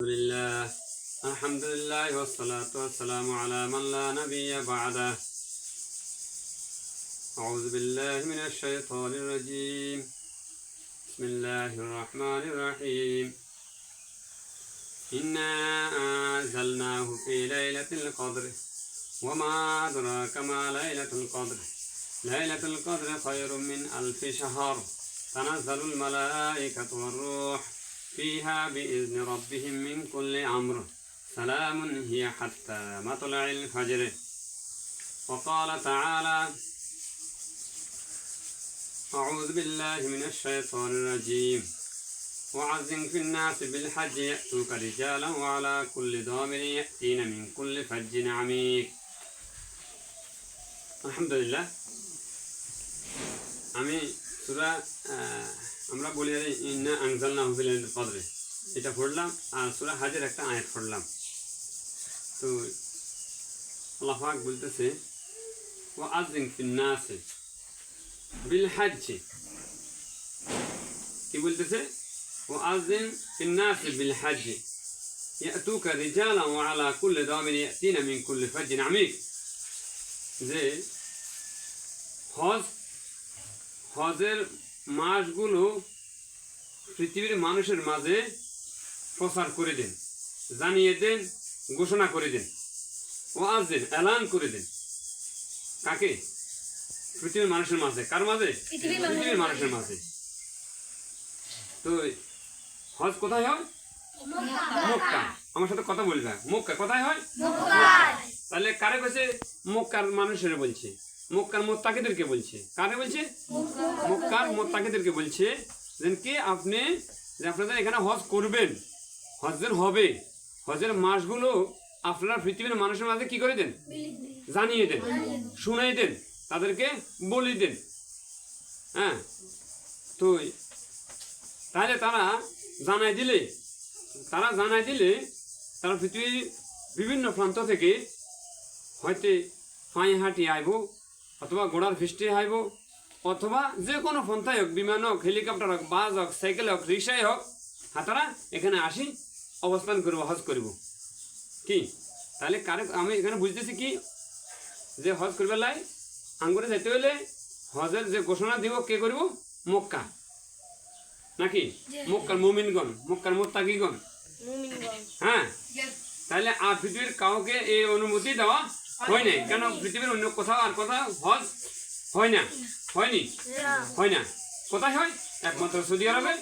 لله الحمد لله والصلاة والسلام على من لا نبي بعده أعوذ بالله من الشيطان الرجيم بسم الله الرحمن الرحيم إنا أنزلناه في ليلة القدر وما أدراك ما ليلة القدر ليلة القدر خير من ألف شهر تنزل الملائكة والروح فيها بإذن ربهم من كل أمر سلام هي حتى مطلع الفجر وقال تعالى أعوذ بالله من الشيطان الرجيم وعزم في الناس بالحج يأتوك رجالا وعلى كل ضامر يأتين من كل فج عميق الحمد لله আমি সূরা আমরা বলি ইন্না আনজালনাহু ফি লাইলাতুল কদর এটা পড়লাম আর সূরা হজের একটা আয়াত পড়লাম। তো আল্লাহ পাক বলতেছে ওয়া আযিন ফিন নাস বিল হজ্জ, কি বলতেছে? ওয়া আযিন ফিন নাস বিল হজ্জ ইয়াতুকা রিজালান ওয়া আলা কুল্লি দামির ইয়াতিনা মিন কুল্লি ফাজ্জিন আমিক, যে হজের মাসগুলো পৃথিবীর মানুষের মাঝে প্রচার করে দেন, জানিয়ে দেন, ঘোষণা করে দেন। ওয়াজিন এলান করে দেন কাকে? পৃথিবীর মানুষের মাঝে। কার মাঝে? পৃথিবীর মানুষের মাঝে। তো হজ কোথায় হয়? মক্কা। আমার সাথে কথা বলবে। মক্কা কোথায় হয়? তাহলে কারে কইছে? মক্কার মানুষের বলছে, মক্কার মুত্তাকিদেরকে বলছে। কারে বলছে? মক্কার মুত্তাকিদেরকে বলছে যেন কি আপনি যে আপনারা এখানে হজ করবেন, হজের হবে, হজের মাসগুলো আপনারা পৃথিবীর মানুষের মাঝে কি করে দেন? জানিয়ে দেন, শুনাই দেন, তাদেরকে বলি দেন। হ্যাঁ, তো তাহলে তারা জানাই দিলে তারা পৃথিবীর বিভিন্ন প্রান্ত থেকে হয়তো পায়ে হাঁটি আইব, অথবা ঘোড়ার ফিস্টে আইব, অথবা যে কোনো পন্থায় হোক, বিমান হোক, হেলিকপ্টার হোক, বাস হোক, সাইকেল হোক, রিক্সায় হোক, তারা এখানে আসি অবস্থান করব, হজ করব। কি তাহলে কারে আমি এখানে বুঝতেছি কি যে হজ করবার লাই আঙ্গুরে যাইতে হলে হজের যে ঘোষণা দিব কে করব? মক্কা নাকি? মক্কার মুমিনগণ, মক্কার মুত্তাকিগণ। হ্যাঁ, তাহলে আর পৃথিবীর কাউকে এই অনুমতি দেওয়া হয় নাই। কেন? পৃথিবীর অন্য কোথাও আর কোথাও হজ হয় না, হয়নি, হয় না। কোথায় হয়? একমাত্র সৌদি আরবে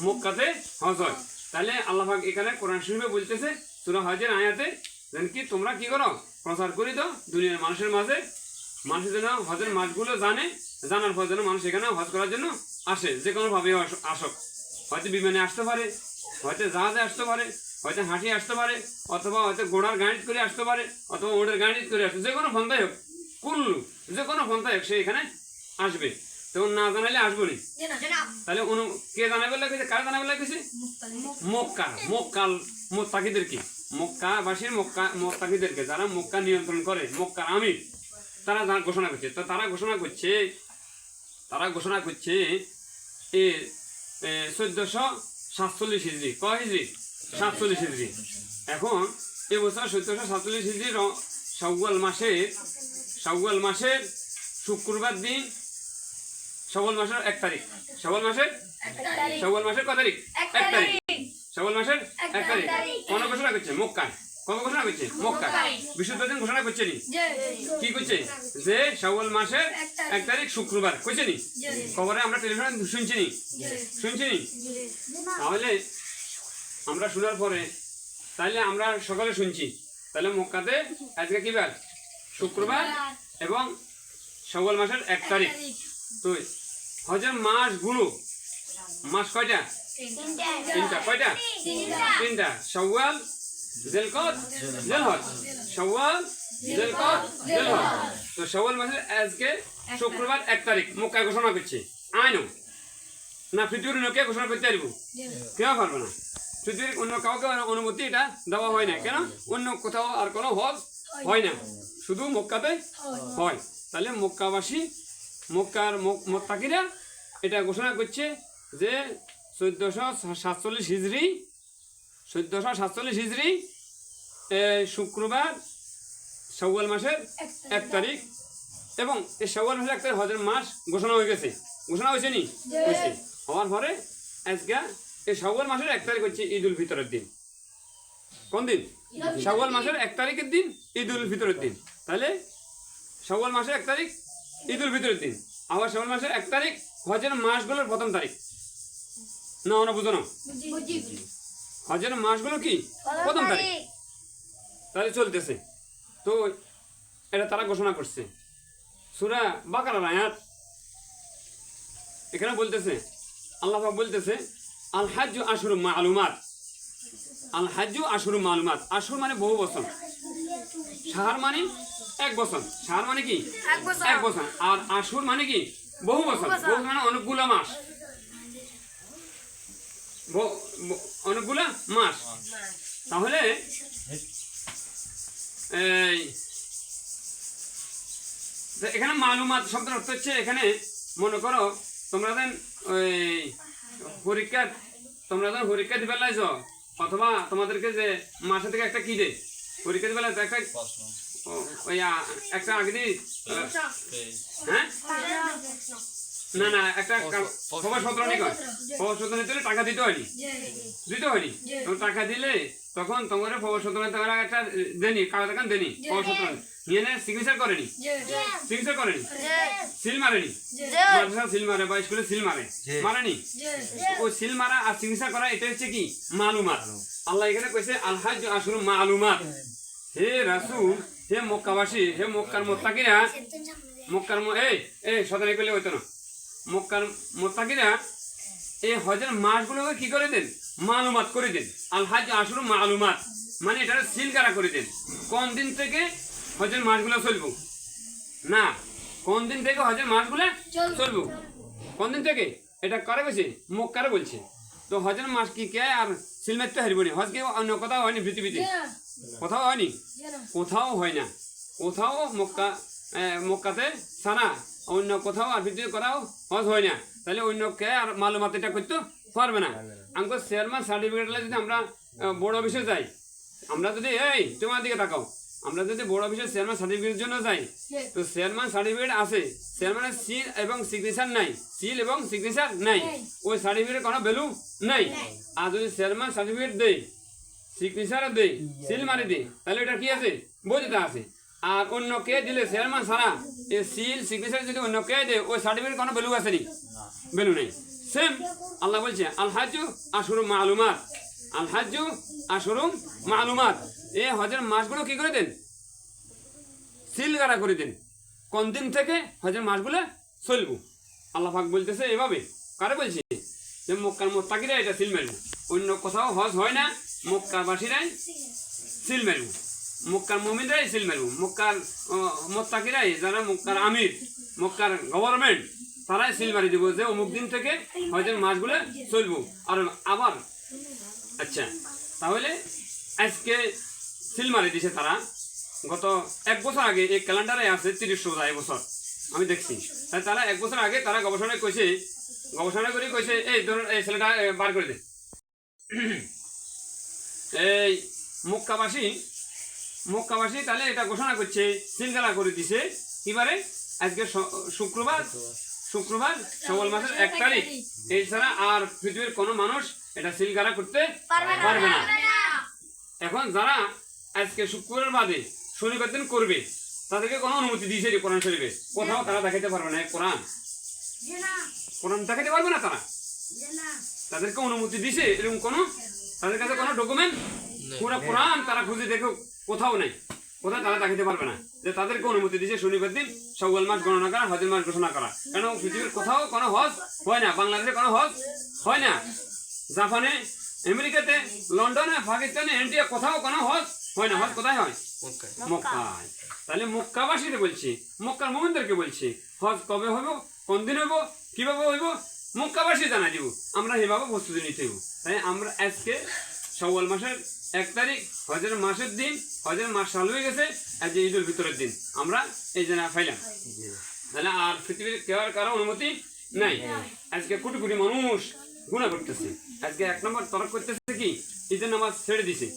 মক্কাতে হজ হয়। তাহলে আল্লাহ পাক এখানে কোরআন শরীফে বলতেছে সূরা হজের আয়াতে যেন কি তোমরা কি করো? প্রচার করে দাও দুনিয়ার মানুষের মাঝে, মানুষের যেন হজের মাসগুলো জানে, জানার পর যেন মানুষ এখানে হজ করার জন্য আসে, যে কোনো ভাবে আসক। হয়তো বিমানে আসতে পারে, হয়তো জাহাজে আসতে পারে, হয়তো হাঁটি আসতে পারে, অথবা হয়তো ঘোড়ার গাড়ি করে আসতে পারে, অথবা ওটের গাড়ি করে আসতে, যে কোনো পন্থায় হোক, কুল্লু যে কোনো পন্থায় হোক সে এখানে আসবে। তখন না জানাইলে আসবো নি। তাহলে কে জানাবে লাগছে? কারা জানাবে লাগছে? মক্কার মুত্তাকিদেরকে, মক্কাবাসীর মুত্তাকিদেরকে, যারা মক্কা নিয়ন্ত্রণ করে, মক্কার আমির, তারা ঘোষণা করছে। তো তারা ঘোষণা করছে 1447 হিজরি। ক হিজরি? 47 হিজরি। এখন এবছর 1447 হিজরি শাওয়াল মাসের শুক্রবার দিন, শাওয়াল মাসের 1 তারিখ, শাওয়াল মাসের কত তারিখ? 1 তারিখ, শাওয়াল মাসের 1 তারিখ। কোন ঘোষণা করছে? মক্কায়। কবে ঘোষণা করছে? মক্কায়। বিশুদ্ধ দিন ঘোষণা করছে নি? কি করছে? যে শাওয়াল মাসের 1 তারিখ শুক্রবার কইছে নি? খবরে আমরা টেলিভিশনে শুনছি নি? তাহলে আমরা শোনার পরে তাহলে আমরা সকালে শুনছি, তাহলে মক্কাতে আজকে কি বার? শুক্রবার, এবং শাওয়াল মাসের 1 তারিখ। তো হজের মাসগুলো, মাস কয়টা? তিনটা। কয়টা? তিনটা। শাওয়াল, জিলকদ, জিলহজ। শাওয়াল, জিলকদ, জিলহজ। তো শাওয়াল মাসের আজকে শুক্রবার 1 তারিখ মক্কায় ঘোষণা করছে। আইনো না পৃথিবীর অন্য কে ঘোষণা করতে পারবো? কেউ পারবে না। পৃথিবীর অন্য কাউকে অনুমতি এটা দেওয়া হয় না। কেন? অন্য কোথাও আর কোনো হজ হয় না, শুধু মক্কাতে হয়। তাহলে মক্কাবাসী, মক্কার মুত্তাকিরা এটা ঘোষণা করছে যে 1447 হিজরি 1447 হিজরি শুক্রবার শাওয়াল মাসের 1 তারিখ, এবং এই শাওয়াল মাসের 1 তারিখ হজের মাস ঘোষণা হয়ে গেছে। ঘোষণা হয়েছে নি? হয়েছে। হওয়ার পরে আজকে এই শাওয়াল মাসের 1 তারিখ হচ্ছে ঈদ উল ফিতরের দিন। কোন দিন? শাওয়াল মাসের 1 তারিখের দিন ঈদ উল ফিতরের দিন। তাহলে শাওয়াল মাসের 1 তারিখ ঈদ উল ফিতরের দিন, আবার শাওয়াল মাসের 1 তারিখ হজের মাসগুলোর প্রথম তারিখ। না ওরা বুঝো না, হজের মাসগুলো কি প্রথম তারিখ। তাহলে চলতেছে তো এটা তারা ঘোষণা করছে। সূরা বাকারার আয়াত এখানে বলতেছে, আল্লাহ পাক বলতেছে আল হাজ্জু আশহুরুম মা'লুমাত। আল হাজ্জু আশহুরুম মা'লুমাত, আশহুর মানে বহু বছর, শাহর মানে 1 বছর। শাহর মানে কি 1 বছর, আর আশহুর মানে কি বহু বছর। বহু মানে অনেকগুলো মাস, অনেকগুলো মাস। তাহলে এখানে মালুমাত শব্দের অর্থ হচ্ছে, এখানে মনে করো তোমরা যেন পরীক্ষা দিবার লাইছ, অথবা তোমাদেরকে যে মাসে থেকে একটা কি দে পরীক্ষা দিবার লাইছ, একটা আগে দিই, হ্যাঁ না না একটা খবর সতরণী কয়, খবর সতরণী দিলে টাকা দিতে হয়নি, টাকা দিলে তখন তোমার খবর সতরণী একটা দেনি, কাগজ এখান দেনি, খবর সতরণী নিয়ে নেয়, সিগনেচার করেনি, সিল মারেনি, সিল মারে বা স্কুলে সিল মারেনি, ওই সিল মারা আর সিগনেচার করা এটা হচ্ছে কি মালুমাত। আল্লাহ এখানে কইছে আল হাজ্জু আশহুরুম মা'লুমাত। হে রাসূল, হে মক্কাবাসী, হে মক্কার মুত্তাকিরা, মক্কার এই সতর্ক করলে হইতো না, মক্কার মুত্তাকিরা এই হজের মাসগুলোকে কি করে দেন? মালুমাত করে দেন। আল হাজ্জু আশহুরুম মা'লুমাত মানে এটা সিল করা করে দেন। কোন দিন থেকে হজের মাসগুলো চলবো না, কোন দিন থেকে হজের মাসগুলো চলবো, কোন দিন থেকে এটা করে বলছে, মক্কারে বলছে। তো হজের মাস কি কে আর সিল মারতে হারিব নি? হজ কি অন্য কোথাও হয়নি পৃথিবীতে? কোথাও হয়নি, কোথাও হয় না। কোথাও মক্কাতে ছাড়া অন্য কোথাও আর পৃথিবীতে কোথাও হজ হয় না। তাহলে অন্য কে আর মালুমাত এটা করতে পারবে না। আমাকে চেয়ারম্যান সার্টিফিকেট যদি আমরা বড় অফিসে যাই, আমরা যদি তোমার দিকে তাকাও, আমরা যদি বড় অফিসের চেয়ারম্যান সার্টিফিকেটের জন্য যাই, তো চেয়ারম্যান সার্টিফিকেট আছে, চেয়ারম্যানের সিল এবং সিগনেচার নাই, সিল এবং সিগনেচার নাই, ওই সার্টিফিকেটের কোনো ভ্যালু নাই। আর যদি চেয়ারম্যান সার্টিফিকেট দেয়, সিগনেচার দেয়, সিল মারি দেয়, তাহলে এটা কি আছে? বৈধতা আছে। আর অন্য কে দিলে চেয়ারম্যান ছাড়া এই সিল সিগনেচার যদি অন্য কে দেয়, ওই সার্টিফিকেট কোনো ভ্যালু আছে নি? ভ্যালু নেই। সেম আল্লাহ বলছে আল হাজ্জু আশহুরুম মা'লুমাত, আল হাজ্জু আশহুরুম মা'লুমাত। এই হজের মাসগুলো কি করে দেন? সিল গাড়া করে দেন। কোন দিন থেকে হজের মাসগুলো চলবো? আল্লাহ পাক বলতেছে এভাবে। কারে বলছে? যে মক্কার মুত্তাকিরা এটা সিল মারবো, অন্য কোথাও হজ হয় না, মক্কাবাসীরাই সিল মারবো, মক্কার মুমিনরাই সিল মারবো, মক্কার মুত্তাকিরাই, যারা মক্কার আমির, মক্কার গভর্নমেন্ট, তারাই সিল মারি দেবো যে অমুক দিন থেকে হজের মাসগুলো চলবো। আর আবার আচ্ছা, তাহলে আজকে সিল মারি দিছে তারা। গত 1 বছর আগে এই ক্যালেন্ডারে আছে 30 রোজা এবছর আমি দেখছি। তাই তারা 1 বছর আগে তারা গবেষণা করে কইছে এই ধরুন এই ছেলেটা বার করে দে। এই মক্কাবাসী তাহলে এটা ঘোষণা করছে, সিলগালা করে দিছে কিবারে? আজকে শুক্রবার শাওয়াল মাসের 1 তারিখ। এই ছাড়া আর পৃথিবীর কোনো মানুষ এটা সিলগালা করতে পারবে না। এখন যারা আজকে শুক্রবার বাদে শনিবার দিন করবে, তাদেরকে কোনো অনুমতি দিয়েছে কোরআন শরীফে? কোথাও তারা দেখাইতে পারবে না। কোরআন দেখাইতে পারবে না তারা, তাদেরকে অনুমতি দিছে এরকম কোনো তাদের কাছে কোনো ডকুমেন্ট, পুরো কোরআন তারা খুঁজে দেখো কোথাও নাই, কোথাও তারা দেখাইতে পারবে না যে তাদেরকে অনুমতি দিছে শনিবার দিন শাওয়াল মাস গণনা করা, হজের মাস ঘোষণা করা। কেন? পৃথিবীর কোথাও কোনো হজ হয় না, বাংলাদেশে কোনো হজ হয় না, জাপানে, আমেরিকাতে, লন্ডনে, পাকিস্তানে, ইন্ডিয়া কোথাও কোনো হজ হয় না। হজ কোথায় হয়? মক্কায়। তাহলে মক্কাবাসীকে বলছি, মক্কার মুমিনদেরকে বলছি, হজ কবে হইব, কোন দিন হইব, কিভাবে হইব, মক্কাবাসী জানা দিব, আমরা সেভাবে প্রস্তুতি নিতে হইব। তাই আমরা আজকে শাওয়াল মাসের 1 তারিখ হজের মাসের দিন, হজের মাস চালু হয়ে গেছে, আজ ঈদ উল ফিতরের দিন আমরা এই জানা পাইলাম। তাহলে আর পৃথিবীর কেউ কারো অনুমতি নাই। আজকে কোটি কোটি মানুষ গুনাহ করতেছে। আজকে 1 নম্বর তরক করতেছে কি, ঈদের নামাজ ছেড়ে দিছে।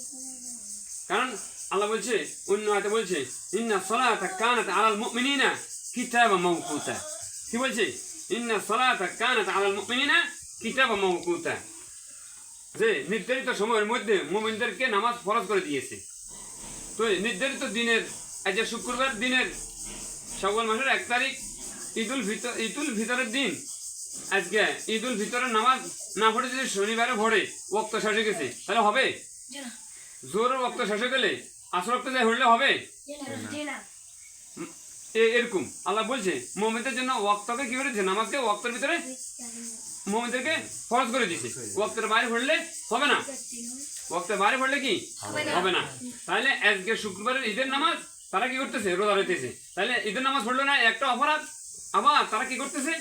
কারণ আল্লাহ বলছে, অন্য আয়াতে বলছে, ইন্না সলাতা কানাত আলাল মুমিনিনা কিতাবাম মাওকুতা। কি বলছে? ইন্না সলাতা কানাত আলাল মুমিনিনা কিতাবাম মাওকুতা, যে নির্ধারিত সময়ের মধ্যে মুমিনদেরকে নামাজ ফরজ করে দিয়েছে। তো নির্ধারিত দিনের, আজ শুক্রবার দিনের শাওয়াল মাসের 1 তারিখ ঈদুল ফিতরের দিন, আজকে ঈদুল ফিতরের নামাজ না পড়ে যদি শনিবারে ভরে ওয়াক্ত শেষ হয়ে গেছে, তাহলে হবে? জোরের ওয়াক্ত শেষ হয়ে গেলে আসর ওয়াক্ত যাই হলে হবে? এরকম আল্লাহ বলছে মুমিনদের জন্য ওয়াক্তকে কি করেছে, নামাজকে ওয়াক্তের ভিতরে মুমিনদেরকে ফরজ করে দিয়েছে। ওয়াক্তের বাইরে পড়লে হবে না, ওয়াক্তের বাইরে পড়লে কি হবে না। তাহলে আজকে শুক্রবারের ঈদের নামাজ তারা কি করতেছে, রোজা রাখতেছে। তাহলে ঈদের নামাজ পড়লো না, একটা অপরাধ। আবার তারা কি করতেছে,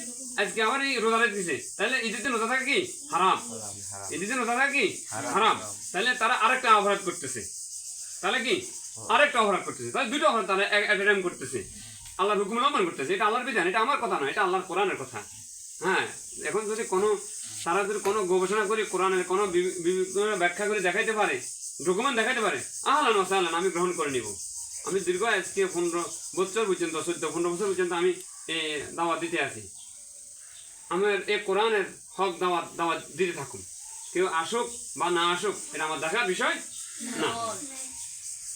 আজকে আবার এই রোজা রাখতেছে। তাহলে ঈদের দিন রোজা থাকা কি হারাম, ঈদের দিন রোজা থাকা কি হারাম। তাহলে তারা আরেকটা অপরাধ করতেছে। তাহলে কি আরেকটা অপরাধ করতেছে, তাহলে দুটো অপরাধ তারা এক করতেছে। আল্লাহর হুকুম লঙ্ঘন করতেছে। এটা আল্লাহর বিধান, এটা আমার কথা নয়, এটা আল্লাহর কোরআনের কথা। হ্যাঁ, এখন যদি তারা যদি কোনো গবেষণা করে কোরআনের কোনো ব্যাখ্যা করে দেখাইতে পারে, ডকুমেন্ট দেখাইতে পারে, আহলান ওয়া সাহলান, আমি গ্রহণ করে নিব। আমি দীর্ঘ আজকে 15 বছর পর্যন্ত, 14-15 বছর পর্যন্ত আমি দাওয়াত দিতে আছি। আমার এই কোরআনের হক দাওয়াত দিতে থাকুন। কেউ আসুক বা না আসুক, এটা আমার দেখার বিষয় না,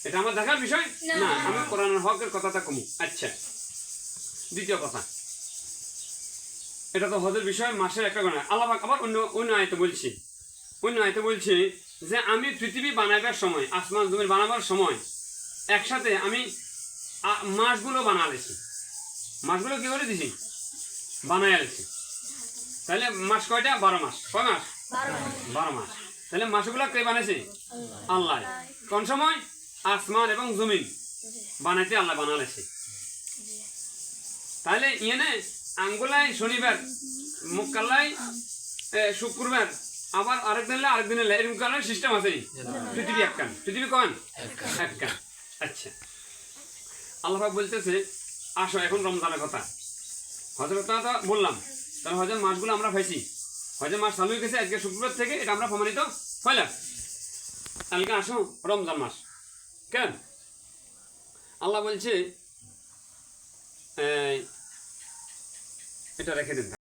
এটা আমার দেখার বিষয় না। আমি কোরআনের হকের কথাটা কমু। আচ্ছা, দ্বিতীয় কথা, এটা তো হজের বিষয়, মাসের একটা গণনা। আল্লাহ আবার অন্য আয়াতে বলছি যে আমি পৃথিবী বানাবার সময়, আসমান জমিন বানাবার সময় একসাথে আমি মাসগুলো বানালেছি। মাসগুলো কি করে দিছি, বানাই আলেছি। তাহলে মাস কয়টা? 12 মাস। কয় মাস? 12 মাস। তাহলে মাসগুলো কে বানাইছে? আল্লাহ। কোন সময়? আসমান এবং জমিন বানাইতে আল্লাহ বানালেছে। তাহলে ইয়ে আঙ্গুলাই শনিবার, মুক্কাল্লাই শুক্রবার, আবার আরেকদিন এরকম কারণে সিস্টেম আছে। পৃথিবী একখান, পৃথিবী কন একখান। আচ্ছা, আল্লাহ বলতেছে আসো এখন রমজানের কথা, হজের কথা তো বললাম। তাহলে হজের মাসগুলো আমরা পাইছি, হজের মাস চালু হয়ে গেছে আজকে শুক্রবার থেকে, এটা আমরা প্রমাণিত হইলাম। কালকে আসো রমজান মাস। কেন আল্লাহ বলছে এটা রেখে দিন।